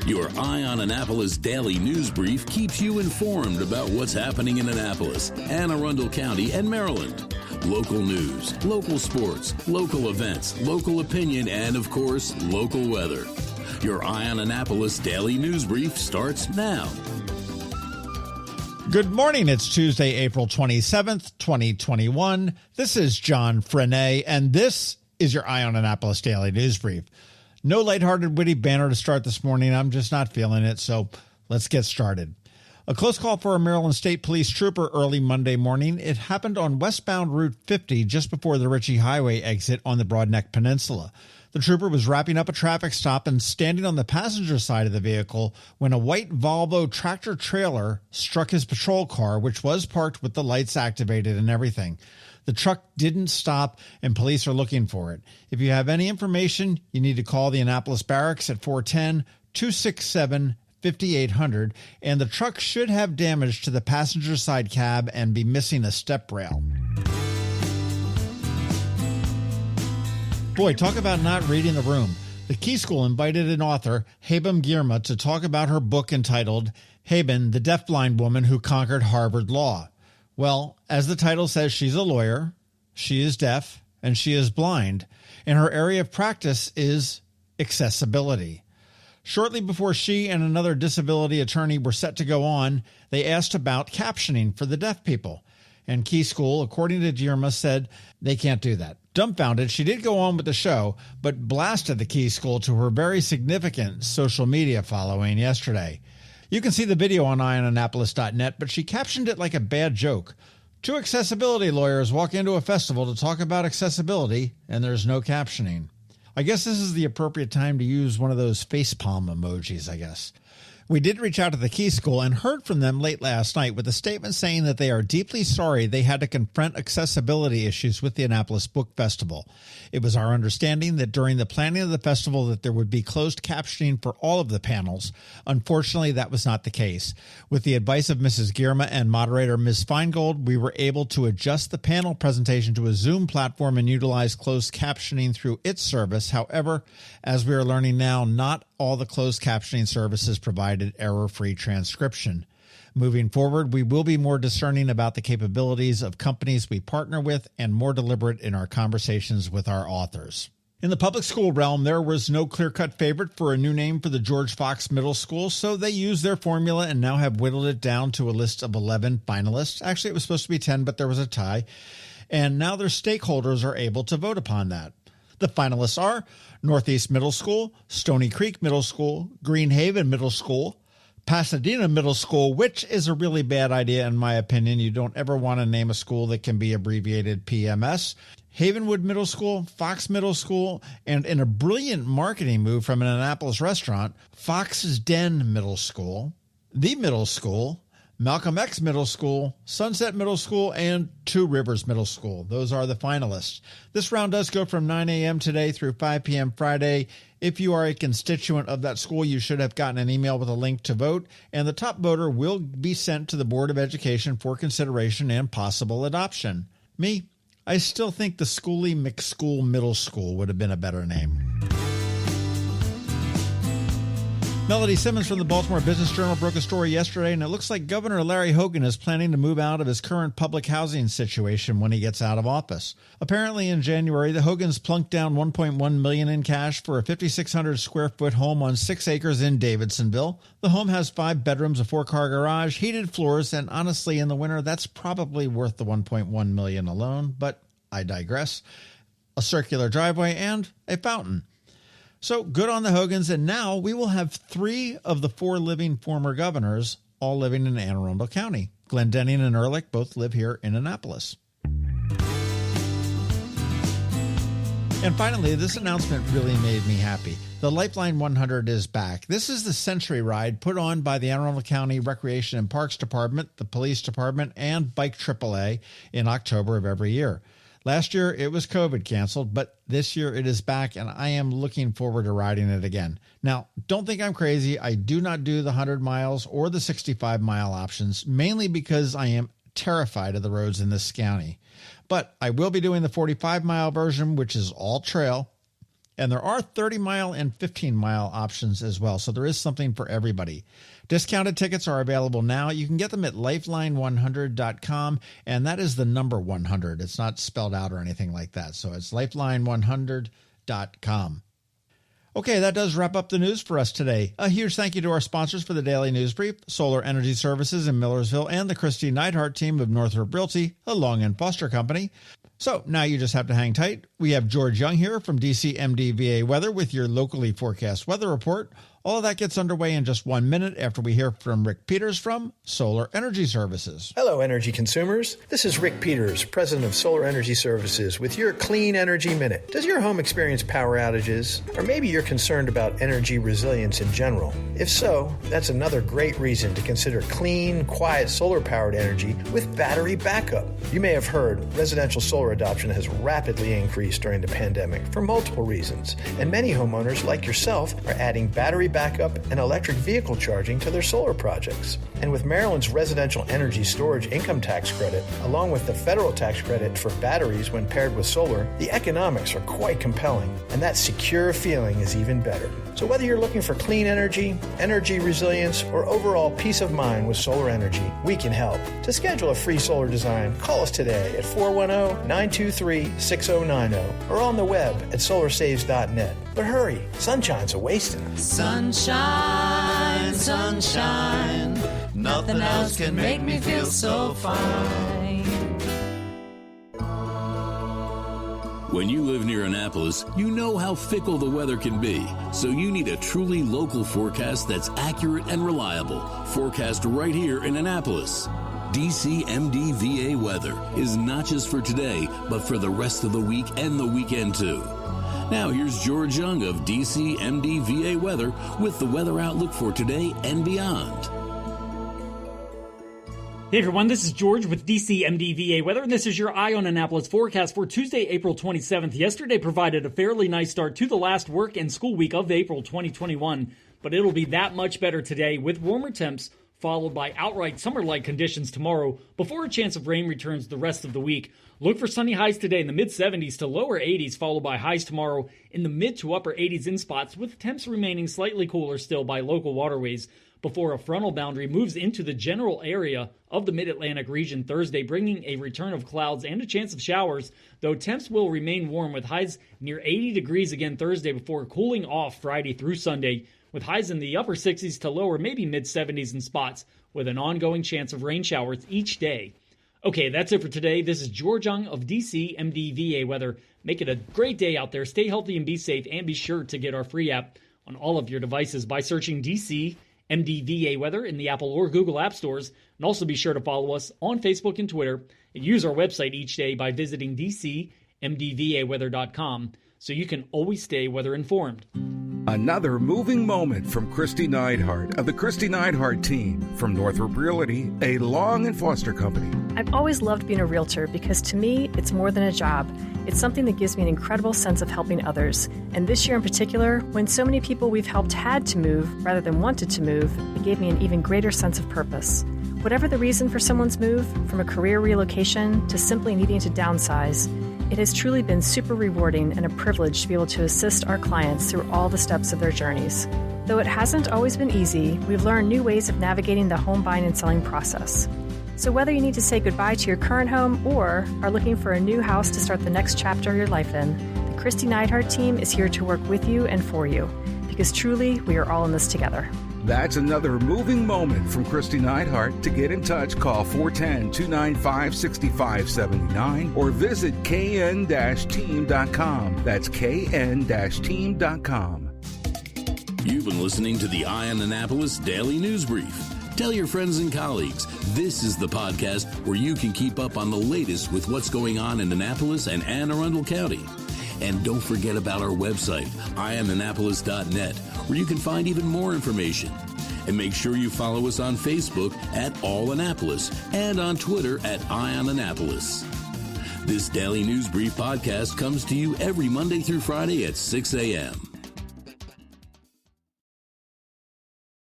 Your Eye on Annapolis daily news brief keeps you informed about what's happening in Annapolis, Anne Arundel County, and Maryland. Local news, local sports, local events, local opinion, and, of course, local weather. Your Eye on Annapolis daily news brief starts now. Good morning. It's Tuesday, April 27th, 2021. This is John Frenaye, and this is your Eye on Annapolis daily news brief. No lighthearted, witty banner to start this morning. I'm just not feeling it, so let's get started. A close call for a Maryland State Police trooper early Monday morning. It happened on westbound Route 50 just before the Ritchie Highway exit on the Broadneck Peninsula. The trooper was wrapping up a traffic stop and standing on the passenger side of the vehicle when a white Volvo tractor trailer struck his patrol car, which was parked with the lights activated and everything. The truck didn't stop, and police are looking for it. If you have any information, you need to call the Annapolis Barracks at 410-267-5800, and the truck should have damage to the passenger side cab and be missing a step rail. Boy, talk about not reading the room. The Key School invited an author, Haben Girma, to talk about her book entitled Haben, the Deafblind Woman Who Conquered Harvard Law. Well, as the title says, she's a lawyer, she is deaf, and she is blind, and her area of practice is accessibility. Shortly before she and another disability attorney were set to go on, they asked about captioning for the deaf people. And Key School, according to Girma, said they can't do that. Dumbfounded, she did go on with the show, but blasted the Key School to her very significant social media following yesterday. You can see the video on eyeonannapolis.net, but she captioned it like a bad joke. Two accessibility lawyers walk into a festival to talk about accessibility, and there's no captioning. I guess this is the appropriate time to use one of those facepalm emojis, I guess. We did reach out to the Key School and heard from them late last night with a statement saying that they are deeply sorry they had to confront accessibility issues with the Annapolis Book Festival. It was our understanding that during the planning of the festival that there would be closed captioning for all of the panels. Unfortunately, that was not the case. With the advice of Mrs. Girma and moderator Ms. Feingold, we were able to adjust the panel presentation to a Zoom platform and utilize closed captioning through its service. However, as we are learning now, not all the closed captioning services provided error-free transcription. Moving forward, we will be more discerning about the capabilities of companies we partner with and more deliberate in our conversations with our authors. In the public school realm, there was no clear-cut favorite for a new name for the George Fox Middle School, so they used their formula and now have whittled it down to a list of 11 finalists. Actually, it was supposed to be 10, but there was a tie. And now their stakeholders are able to vote upon that. The finalists are Northeast Middle School, Stony Creek Middle School, Green Haven Middle School, Pasadena Middle School, which is a really bad idea in my opinion. You don't ever want to name a school that can be abbreviated PMS. Havenwood Middle School, Fox Middle School, and in a brilliant marketing move from an Annapolis restaurant, Fox's Den Middle School, The Middle School, Malcolm X Middle School, Sunset Middle School, and Two Rivers Middle School. Those are the finalists. This round does go from 9 a.m. today through 5 p.m. Friday. If you are a constituent of that school, you should have gotten an email with a link to vote, and the top voter will be sent to the Board of Education for consideration and possible adoption. Me, I still think the Schoolie McSchool Middle School would have been a better name. Melody Simmons from the Baltimore Business Journal broke a story yesterday, and it looks like Governor Larry Hogan is planning to move out of his current public housing situation when he gets out of office. Apparently in January, the Hogans plunked down $1.1 million in cash for a 5,600 square foot home on 6 acres in Davidsonville. The home has 5 bedrooms, a 4-car garage, heated floors, and honestly, in the winter, that's probably worth the $1.1 million alone, but I digress. A circular driveway and a fountain. So good on the Hogans, and now we will have 3 of the 4 living former governors all living in Anne Arundel County. Glendenning and Ehrlich both live here in Annapolis. And finally, this announcement really made me happy. The Lifeline 100 is back. This is the Century Ride put on by the Anne Arundel County Recreation and Parks Department, the Police Department, and Bike AAA in October of every year. Last year, it was COVID canceled, but this year it is back, and I am looking forward to riding it again. Now, don't think I'm crazy. I do not do the 100 miles or the 65-mile options, mainly because I am terrified of the roads in this county. But I will be doing the 45-mile version, which is all trail, And there are 30-mile and 15-mile options as well, so there is something for everybody. Discounted tickets are available now. You can get them at lifeline100.com, and that is the number 100. It's not spelled out or anything like that, so it's lifeline100.com. Okay, that does wrap up the news for us today. A huge thank you to our sponsors for the Daily News Brief, Solar Energy Services in Millersville and the Kristi Neidhardt Team of Northrop Realty, a Long and Foster company. So now you just have to hang tight. We have George Young here from DCMDVA Weather with your locally forecast weather report. All of that gets underway in just 1 minute after we hear from Rick Peters from Solar Energy Services. Hello, energy consumers. This is Rick Peters, president of Solar Energy Services, with your Clean Energy Minute. Does your home experience power outages? Or maybe you're concerned about energy resilience in general? If so, that's another great reason to consider clean, quiet solar-powered energy with battery backup. You may have heard residential solar adoption has rapidly increased during the pandemic for multiple reasons, and many homeowners like yourself are adding battery backup and electric vehicle charging to their solar projects. And with Maryland's residential energy storage income tax credit, along with the federal tax credit for batteries when paired with solar, the economics are quite compelling, and that secure feeling is even better. So whether you're looking for clean energy, energy resilience, or overall peace of mind with solar energy, we can help. To schedule a free solar design, call us today at 410-923-6090 or on the web at solarsaves.net. But hurry, sunshine's a-wasting. Sunshine, sunshine, nothing else can make me feel so fine. When you live near Annapolis, you know how fickle the weather can be. So you need a truly local forecast that's accurate and reliable. Forecast right here in Annapolis. DCMDVA Weather is not just for today, but for the rest of the week and the weekend too. Now here's George Young of DCMDVA Weather with the weather outlook for today and beyond. Hey everyone, this is George with DCMDVA Weather, and this is your Eye on Annapolis forecast for Tuesday, April 27th. Yesterday provided a fairly nice start to the last work and school week of April 2021, but it'll be that much better today with warmer temps followed by outright summer-like conditions tomorrow before a chance of rain returns the rest of the week. Look for sunny highs today in the mid-70s to lower 80s, followed by highs tomorrow in the mid to upper 80s in spots, with temps remaining slightly cooler still by local waterways before a frontal boundary moves into the general area of the mid-Atlantic region Thursday, bringing a return of clouds and a chance of showers, though temps will remain warm with highs near 80 degrees again Thursday before cooling off Friday through Sunday, with highs in the upper 60s to lower maybe mid-70s in spots, with an ongoing chance of rain showers each day. Okay, that's it for today. This is George Young of DCMDVA Weather. Make it a great day out there. Stay healthy and be safe, and be sure to get our free app on all of your devices by searching DCMDVA Weather in the Apple or Google App Stores. And also be sure to follow us on Facebook and Twitter, and use our website each day by visiting DCMDVAweather.com so you can always stay weather informed. Another moving moment from Kristi Neidhardt of the Kristi Neidhardt Team from Northrop Realty, a Long and Foster company. I've always loved being a realtor because to me, it's more than a job. It's something that gives me an incredible sense of helping others. And this year in particular, when so many people we've helped had to move rather than wanted to move, it gave me an even greater sense of purpose. Whatever the reason for someone's move, from a career relocation to simply needing to downsize, it has truly been super rewarding and a privilege to be able to assist our clients through all the steps of their journeys. Though it hasn't always been easy, we've learned new ways of navigating the home buying and selling process. So whether you need to say goodbye to your current home or are looking for a new house to start the next chapter of your life in, the Kristi Neidhardt Team is here to work with you and for you, because truly we are all in this together. That's another moving moment from Kristi Neidhardt. To get in touch, call 410-295-6579 or visit kn-team.com. That's kn-team.com. You've been listening to the Eye on Annapolis Daily News Brief. Tell your friends and colleagues, this is the podcast where you can keep up on the latest with what's going on in Annapolis and Anne Arundel County. And don't forget about our website, eyeonannapolis.net, where you can find even more information. And make sure you follow us on Facebook at All Annapolis and on Twitter at Eye on Annapolis. This Daily News Brief podcast comes to you every Monday through Friday at 6 a.m.